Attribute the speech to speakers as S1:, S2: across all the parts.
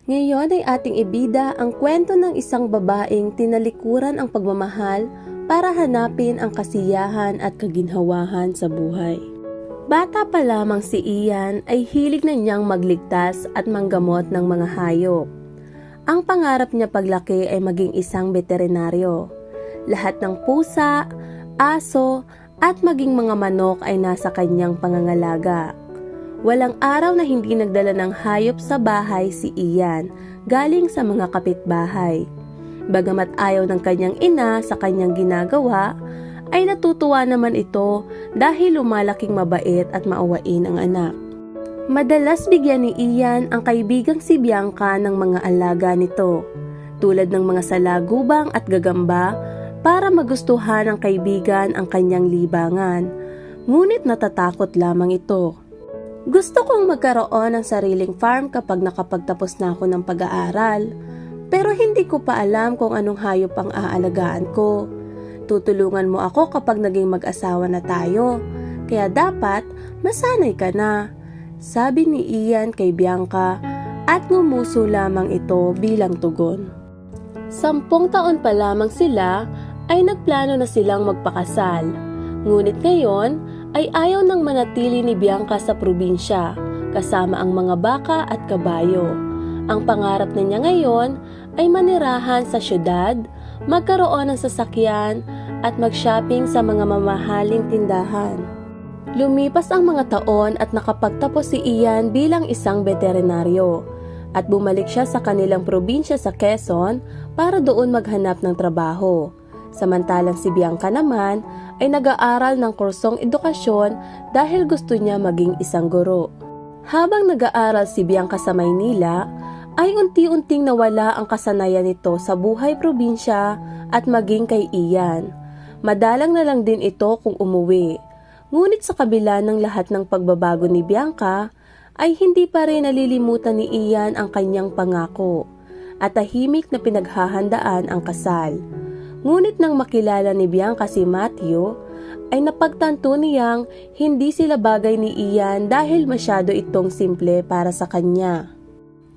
S1: Ngayon ay ating ibida ang kwento ng isang babaeng tinalikuran ang pagmamahal para hanapin ang kasiyahan at kaginhawahan sa buhay. Bata pa lamang si Ian ay hilig na niyang magligtas at manggamot ng mga hayop. Ang pangarap niya paglaki ay maging isang veterinaryo. Lahat ng pusa, aso at maging mga manok ay nasa kanyang pangangalaga. Walang araw na hindi nagdala ng hayop sa bahay si Ian galing sa mga kapitbahay. Bagamat ayaw ng kanyang ina sa kanyang ginagawa, ay natutuwa naman ito dahil lumalaking mabait at maawain ang anak. Madalas bigyan ni Ian ang kaibigang si Bianca ng mga alaga nito, tulad ng mga salagubang at gagamba para magustuhan ng kaibigan ang kanyang libangan. Ngunit natatakot lamang ito. Gusto kong magkaroon ng sariling farm kapag nakapagtapos na ako ng pag-aaral, pero hindi ko pa alam kung anong hayop ang aalagaan ko. Tutulungan mo ako kapag naging mag-asawa na tayo, kaya dapat masanay ka na, sabi ni Ian kay Bianca at ngumuso lamang ito bilang tugon. 10 taon pa lamang sila ay nagplano na silang magpakasal, ngunit ngayon ay ayaw nang manatili ni Bianca sa probinsya kasama ang mga baka at kabayo. Ang pangarap na niya ngayon ay manirahan sa syudad, magkaroon ng sasakyan at mag-shopping sa mga mamahaling tindahan. Lumipas ang mga taon at nakapagtapos si Ian bilang isang veterinaryo at bumalik siya sa kanilang probinsya sa Quezon para doon maghanap ng trabaho. Samantalang si Bianca naman ay nag-aaral ng kursong edukasyon dahil gusto niya maging isang guro. Habang nag-aaral si Bianca sa Maynila, ay unti-unting nawala ang kasanayan nito sa buhay probinsya at maging kay Ian. Madalang na lang din ito kung umuwi. Ngunit sa kabila ng lahat ng pagbabago ni Bianca, ay hindi pa rin nalilimutan ni Ian ang kanyang pangako at tahimik na pinaghahandaan ang kasal. Ngunit nang makilala ni Bianca si Matthew, ay napagtanto niyang hindi sila bagay ni Ian dahil masyado itong simple para sa kanya.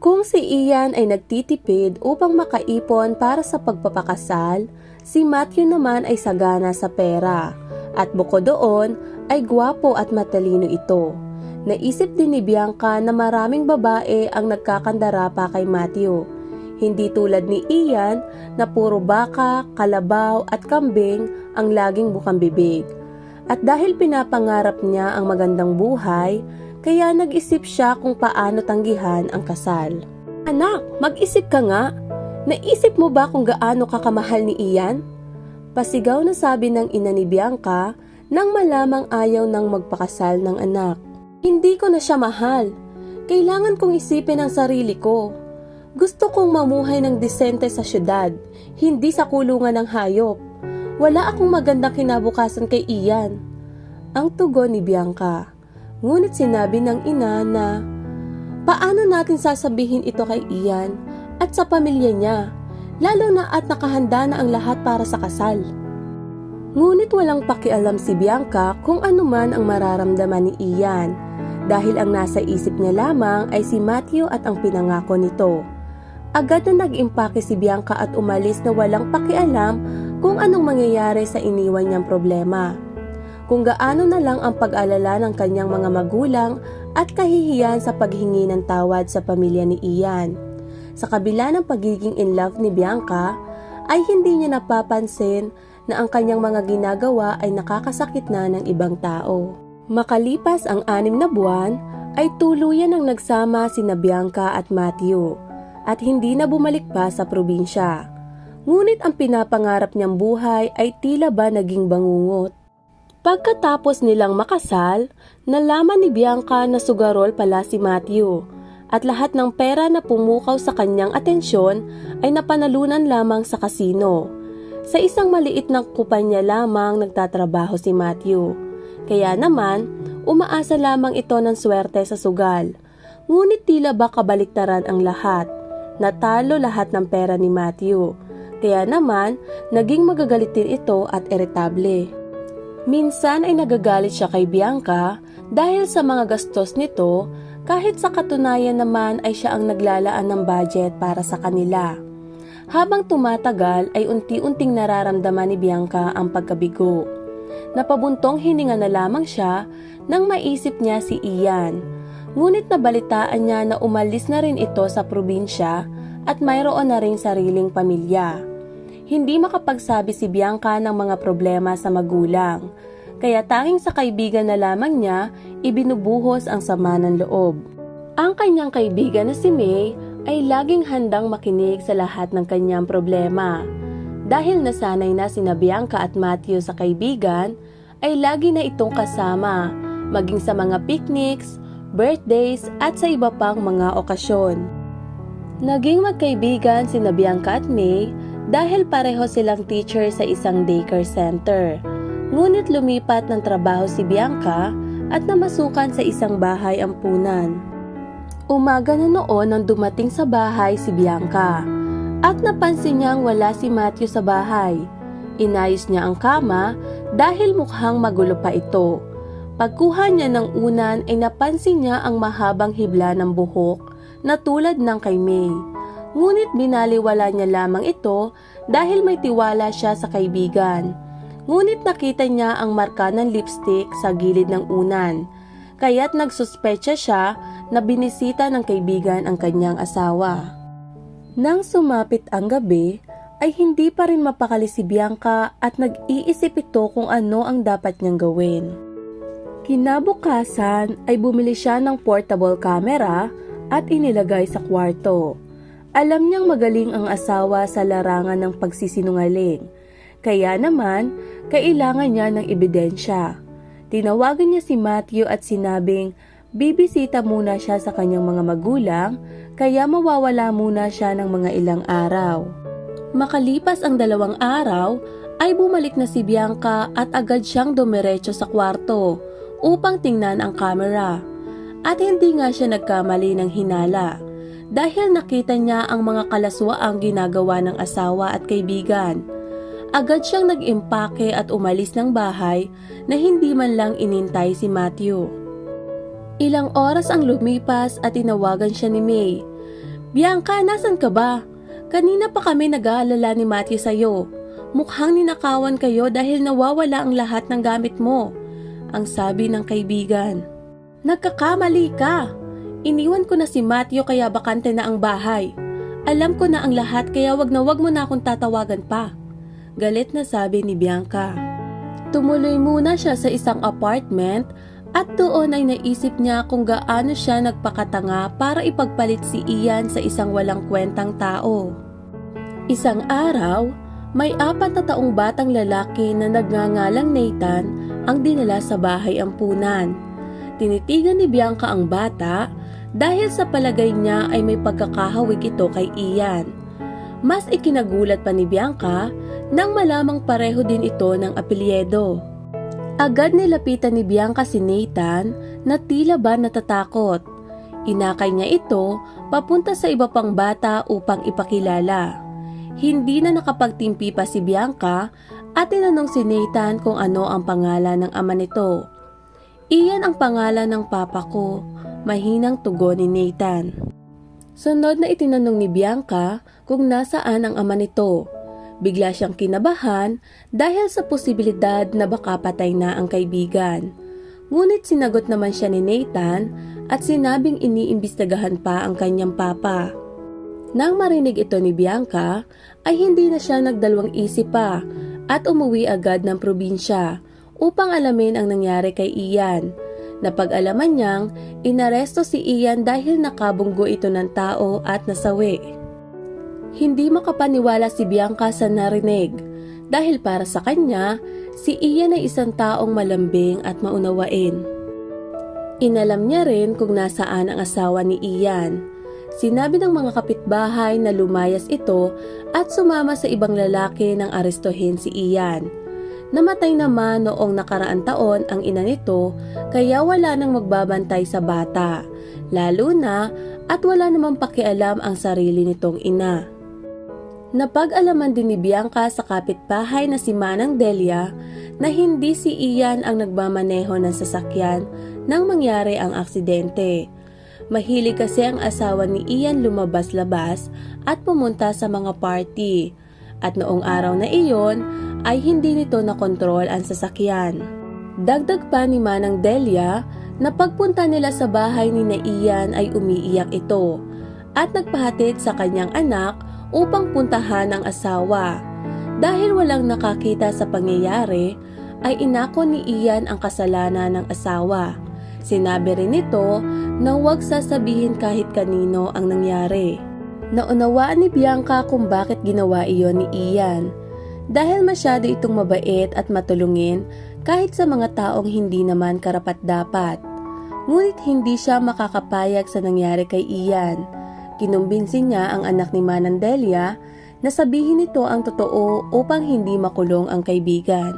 S1: Kung si Ian ay nagtitipid upang makaipon para sa pagpapakasal, si Matthew naman ay sagana sa pera. At bukod doon ay gwapo at matalino ito. Naisip din ni Bianca na maraming babae ang nagkakandara pa kay Matthew. Hindi tulad ni Ian na puro baka, kalabaw at kambing ang laging bukang bibig. At dahil pinapangarap niya ang magandang buhay, kaya nag-isip siya kung paano tanggihan ang kasal. Anak, mag-isip ka nga. Naisip mo ba kung gaano kakamahal ni Ian? Pasigaw na sabi ng ina ni Bianca nang malamang ayaw nang magpakasal ng anak. Hindi ko na siya mahal. Kailangan kong isipin ang sarili ko. Gusto kong mamuhay ng disente sa syudad, hindi sa kulungan ng hayop. Wala akong magandang kinabukasan kay Ian. Ang tugon ni Bianca. Ngunit sinabi ng ina na, paano natin sasabihin ito kay Ian at sa pamilya niya, lalo na at nakahanda na ang lahat para sa kasal. Ngunit walang pakialam si Bianca kung ano man ang mararamdaman ni Ian, dahil ang nasa isip niya lamang ay si Matthew at ang pinangako nito. Agad na nag-impake si Bianca at umalis na walang pakialam kung anong mangyayari sa iniwan niyang problema. Kung gaano na lang ang pag-alala ng kanyang mga magulang at kahihiyan sa paghingi ng tawad sa pamilya ni Ian. Sa kabila ng pagiging in love ni Bianca, ay hindi niya napapansin na ang kanyang mga ginagawa ay nakakasakit na ng ibang tao. Makalipas ang 6 na buwan, ay tuluyan ang nagsama sina Bianca at Matthew at hindi na bumalik pa sa probinsya. Ngunit ang pinapangarap niyang buhay ay tila ba naging bangungot. Pagkatapos nilang makasal, nalaman ni Bianca na sugarol pala si Matthew at lahat ng pera na pumukaw sa kanyang atensyon ay napanalunan lamang sa kasino. Sa isang maliit na kumpanya lamang nagtatrabaho si Matthew. Kaya naman, umaasa lamang ito ng swerte sa sugal. Ngunit tila ba kabaliktaran ang lahat. Natalo lahat ng pera ni Matthew. Kaya naman, naging magagalit din ito at iritable. Minsan ay nagagalit siya kay Bianca dahil sa mga gastos nito kahit sa katunayan naman ay siya ang naglalaan ng budget para sa kanila. Habang tumatagal ay unti-unting nararamdaman ni Bianca ang pagkabigo. Napabuntong hininga na lamang siya nang maisip niya si Ian. Ngunit nabalitaan niya na umalis na rin ito sa probinsya at mayroon na ring sariling pamilya. Hindi makapagsabi si Bianca ng mga problema sa magulang, kaya tanging sa kaibigan na lamang niya ibinubuhos ang sama ng loob. Ang kanyang kaibigan na si May ay laging handang makinig sa lahat ng kanyang problema. Dahil nasanay na sina Bianca at Matthew sa kaibigan, ay lagi na itong kasama, maging sa mga picnics, birthdays at sa iba pang mga okasyon. Naging magkaibigan sina Bianca at May dahil pareho silang teacher sa isang daycare center. Ngunit lumipat ng trabaho si Bianca at namasukan sa isang bahay ampunan. Umaga na noon nang dumating sa bahay si Bianca at napansin niyang wala si Matthew sa bahay. Inayos niya ang kama dahil mukhang magulo pa ito. Pagkuha niya ng unan ay napansin niya ang mahabang hibla ng buhok na tulad ng kay May. Ngunit binaliwala niya lamang ito dahil may tiwala siya sa kaibigan. Ngunit nakita niya ang marka ng lipstick sa gilid ng unan, kaya't nagsuspecha siya na binisita ng kaibigan ang kanyang asawa. Nang sumapit ang gabi, ay hindi pa rin mapakali si Bianca at nag-iisip ito kung ano ang dapat niyang gawin. Kinabukasan ay bumili siya ng portable camera at inilagay sa kwarto. Alam niyang magaling ang asawa sa larangan ng pagsisinungaling, kaya naman kailangan niya ng ebidensya. Tinawagan niya si Matthew at sinabing bibisita muna siya sa kanyang mga magulang, kaya mawawala muna siya ng mga ilang araw. Makalipas ang 2 araw ay bumalik na si Bianca at agad siyang dumiretso sa kwarto upang tingnan ang camera. At hindi nga siya nagkamali ng hinala dahil nakita niya ang mga kalaswaang ginagawa ng asawa at kaibigan. Agad siyang nag-impake at umalis ng bahay na hindi man lang inintay si Matthew. Ilang oras ang lumipas at tinawagan siya ni May. Bianca, nasan ka ba? Kanina pa kami nag-aalala ni Matthew sa'yo. Mukhang ninakawan kayo dahil nawawala ang lahat ng gamit mo, ang sabi ng kaibigan. Nagkakamali ka. Iniwan ko na si Matthew kaya bakante na ang bahay. Alam ko na ang lahat kaya wag mo na akong tatawagan pa. Galit na sabi ni Bianca. Tumuloy muna siya sa isang apartment at doon ay naisip niya kung gaano siya nagpakatanga para ipagpalit si Ian sa isang walang kwentang tao. Isang araw, may 4 na taong batang lalaki na nagngangalang Nathan ang dinala sa bahay ampunan. Tinitigan ni Bianca ang bata dahil sa palagay niya ay may pagkakahawig ito kay Ian. Mas ikinagulat pa ni Bianca nang malamang pareho din ito ng apelyido. Agad nilapitan ni Bianca si Nathan na tila ba natatakot. Inakay niya ito papunta sa iba pang bata upang ipakilala. Hindi na nakapagtimpi pa si Bianca at tinanong si Nathan kung ano ang pangalan ng ama nito. Iyan ang pangalan ng papa ko, mahinang tugon ni Nathan. Sunod na itinanong ni Bianca kung nasaan ang ama nito. Bigla siyang kinabahan dahil sa posibilidad na baka patay na ang kaibigan. Ngunit sinagot naman siya ni Nathan at sinabing iniimbestigahan pa ang kanyang papa. Nang marinig ito ni Bianca ay hindi na siya nagdalawang isip pa at umuwi agad ng probinsya upang alamin ang nangyari kay Ian. Napag-alaman niyang inaresto si Ian dahil nakabunggo ito ng tao at nasawi. Hindi makapaniwala si Bianca sa narinig dahil para sa kanya, si Ian ay isang taong malambing at maunawain. Inalam niya rin kung nasaan ang asawa ni Ian. Sinabi ng mga kapitbahay na lumayas ito at sumama sa ibang lalaki nang arestuhin si Ian. Namatay naman noong nakaraang taon ang ina nito kaya wala nang magbabantay sa bata, lalo na at wala namang pakialam ang sarili nitong ina. Napag-alaman din ni Bianca sa kapitbahay na si Manang Delia na hindi si Ian ang nagmamaneho ng sasakyan nang mangyari ang aksidente. Mahilig kasi ang asawa ni Ian lumabas-labas at pumunta sa mga party. At noong araw na iyon ay hindi nito nakontrol ang sasakyan. Dagdag pa ni Manang Delia na pagpunta nila sa bahay ni na Ian ay umiiyak ito at nagpahatid sa kanyang anak upang puntahan ang asawa. Dahil walang nakakita sa pangyayari, ay inako ni Ian ang kasalanan ng asawa. Sinabi rin nito na huwag sasabihin kahit kanino ang nangyari. Naunawaan ni Bianca kung bakit ginawa iyon ni Ian. Dahil masyado itong mabait at matulungin kahit sa mga taong hindi naman karapat-dapat. Ngunit hindi siya makakapayag sa nangyari kay Ian. Kinumbinsi niya ang anak ni Manang Delia na sabihin nito ang totoo upang hindi makulong ang kaibigan.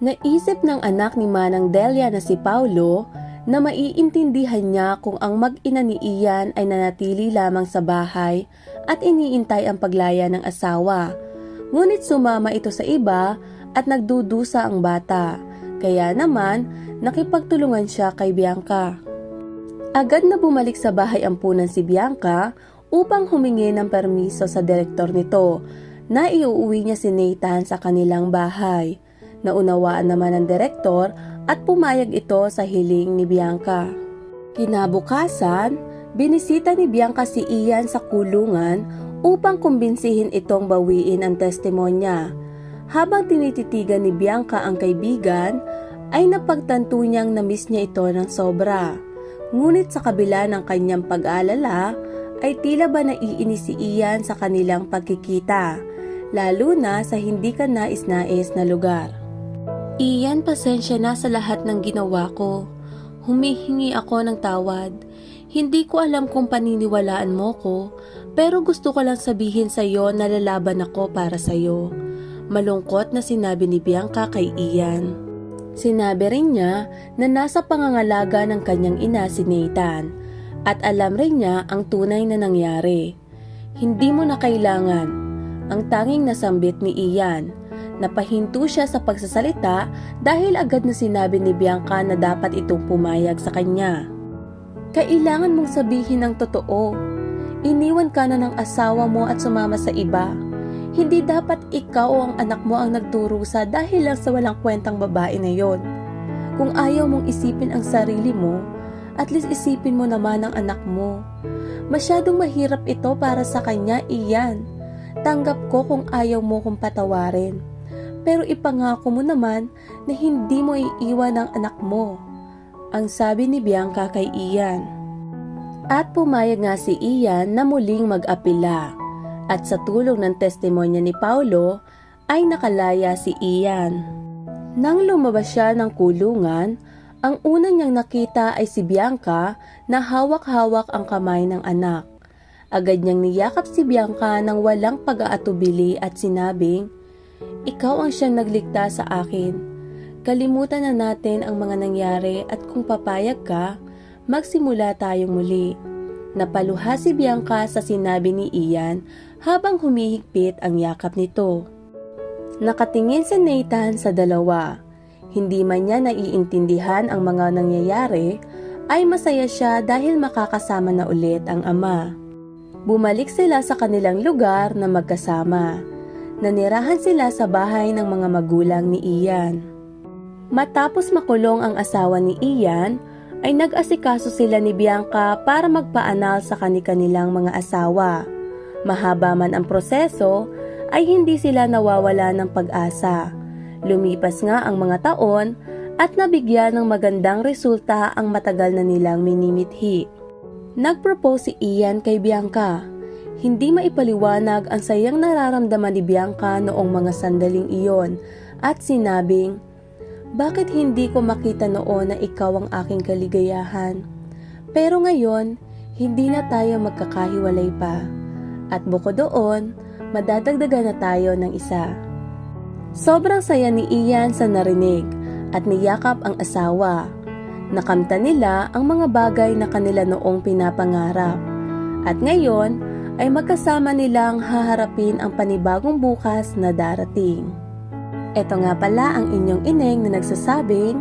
S1: Naisip ng anak ni Manang Delia na si Paulo na maiintindihan niya kung ang mag-ina ni Ian ay nanatili lamang sa bahay at iniintay ang paglaya ng asawa. Ngunit sumama ito sa iba at nagdudusa ang bata. Kaya naman, nakipagtulungan siya kay Bianca. Agad na bumalik sa bahay ampunan si Bianca upang humingi ng permiso sa direktor nito na iuuwi niya si Nathan sa kanilang bahay. Naunawaan naman ng direktor at pumayag ito sa hiling ni Bianca. Kinabukasan, binisita ni Bianca si Ian sa kulungan upang kumbinsihin itong bawiin ang testimonya. Habang tinititigan ni Bianca ang kaibigan, ay napagtanto niyang na-miss niya ito ng sobra. Ngunit sa kabila ng kanyang pag-aalala, ay tila ba naiinis si Ian sa kanilang pagkikita, lalo na sa hindi ka nais-nais na lugar. Ian, pasensya na sa lahat ng ginawa ko. Humihingi ako ng tawad. Hindi ko alam kung paniniwalaan mo ko, pero gusto ko lang sabihin sa iyo na lalaban ako para sa iyo. Malungkot na sinabi ni Bianca kay Ian. Sinabi rin niya na nasa pangangalaga ng kanyang ina si Nathan at alam rin niya ang tunay na nangyari. Hindi mo na kailangan. Ang tanging nasambit ni Ian. Napahinto siya sa pagsasalita dahil agad na sinabi ni Bianca na dapat itong pumayag sa kanya. Kailangan mong sabihin ang totoo. Iniwan ka na ng asawa mo at sumama sa iba. Hindi dapat ikaw o ang anak mo ang nagdurusa dahil lang sa walang kwentang babae na yon. Kung ayaw mong isipin ang sarili mo, at least isipin mo naman ang anak mo. Masyadong mahirap ito para sa kanya, Ian. Tanggap ko kung ayaw mo kong patawarin. Pero ipangako mo naman na hindi mo iiwan ang anak mo. Ang sabi ni Bianca kay Ian. At pumayag nga si Ian na muling mag-apela. At sa tulong ng testimonya ni Paulo ay nakalaya si Ian. Nang lumabas siya ng kulungan, ang una niyang nakita ay si Bianca na hawak-hawak ang kamay ng anak. Agad niyang niyakap si Bianca nang walang pag-aatubili at sinabing, "Ikaw ang siyang nagligtas sa akin. Kalimutan na natin ang mga nangyari at kung papayag ka, magsimula tayong muli." Napaluha si Bianca sa sinabi ni Ian habang humihigpit ang yakap nito. Nakatingin si Nathan sa dalawa. Hindi man niya naiintindihan ang mga nangyayari, ay masaya siya dahil makakasama na ulit ang ama. Bumalik sila sa kanilang lugar na magkasama. Nanirahan sila sa bahay ng mga magulang ni Ian. Matapos makulong ang asawa ni Ian, ay nag-asikaso sila ni Bianca para magpaanal sa kani-kanilang mga asawa. Mahaba man ang proseso, ay hindi sila nawawala ng pag-asa. Lumipas nga ang mga taon at nabigyan ng magandang resulta ang matagal na nilang minimithi. Nag-propose si Ian kay Bianca. Hindi maipaliwanag ang sayang nararamdaman ni Bianca noong mga sandaling iyon at sinabing, "Bakit hindi ko makita noon na ikaw ang aking kaligayahan? Pero ngayon, hindi na tayo magkakahiwalay pa. At bukod doon, madadagdagan na tayo ng isa." Sobrang saya ni Ian sa narinig at niyakap ang asawa. Nakamta nila ang mga bagay na kanila noong pinapangarap. At ngayon ay magkasama nilang haharapin ang panibagong bukas na darating. Ito nga pala ang inyong ineng na nagsasabing,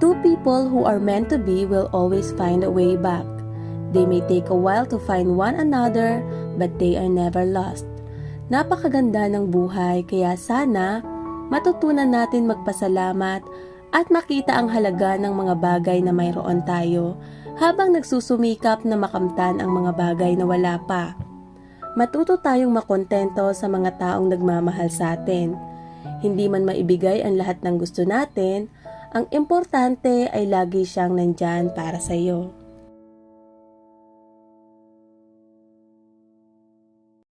S1: "Two people who are meant to be will always find a way back." They may take a while to find one another, but they are never lost. Napakaganda ng buhay, kaya sana matutunan natin magpasalamat at makita ang halaga ng mga bagay na mayroon tayo habang nagsusumikap na makamtan ang mga bagay na wala pa. Matuto tayong makontento sa mga taong nagmamahal sa atin. Hindi man maibigay ang lahat ng gusto natin, ang importante ay lagi siyang nandyan para sa iyo.